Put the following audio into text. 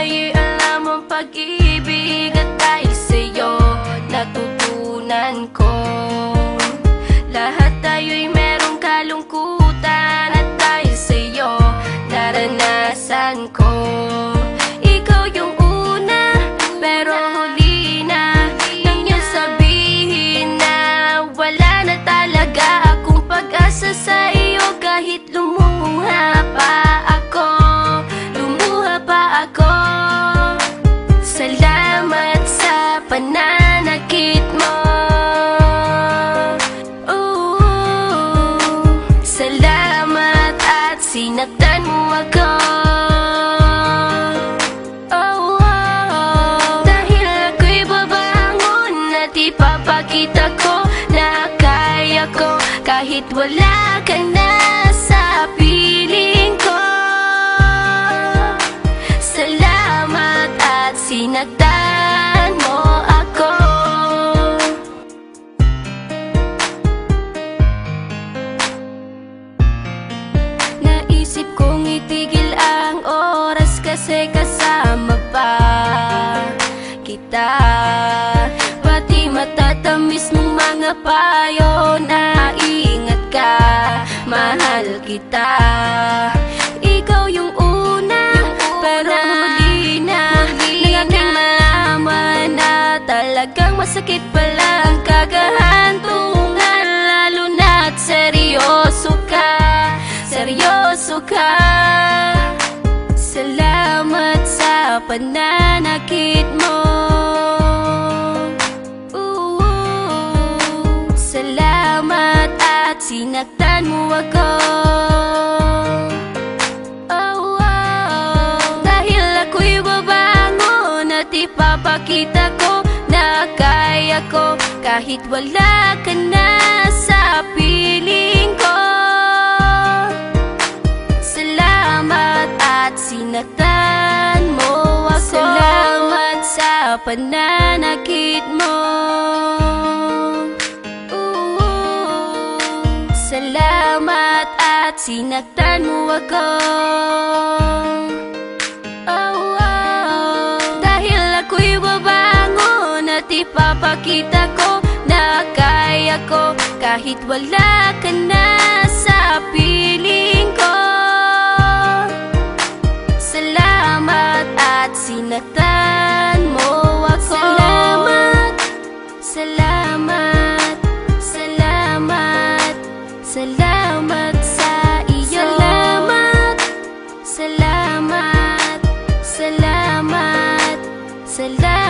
ay alam ang pag-ibig, at dahil sa'yo natutunan ko. Lahat tayo'y merong kalungkutan, at dahil sa'yo naranasan ko. Ikaw yung una, pero huli na nang iyong sabihin na wala na talaga akong pag-asa sa iyo. Kahit lumuha pa ako, salamat sa pananakit mo. Salamat at sinaktan mo ako. Dahil ako'y babangon at ipapakita ko na kaya ko kahit wala ka na sa piling ko. Salamat at sinaktan mo ako. Naisip kong itigil ang oras kasi kasama pa kita. Pati matatamis mong mga payo na ingat ka, mahal kita. Ikaw yung una, pero huli na nang aking malaman na talagang masakit pala ang kagahantungan. Lalo na't seryoso ka, seryoso ka. Salamat sa pananakit mo. Salamat at sinaktan mo ako. Dahil ako'y babangon at ipapakita ko na kaya ko kahit wala ka na sa piling ko. Salamat at sinaktan mo ako. Salamat sa pananakit mo. Salamat at sinaktan mo ako. Dahil ako'y babangon at ipapakita ko na kaya ko kahit wala ka na sa piling ko. Salamat at sinaktan mo ako. Salamat, salamat, salamat, salamat sa iyo. Salamat, salamat, salamat, salamat.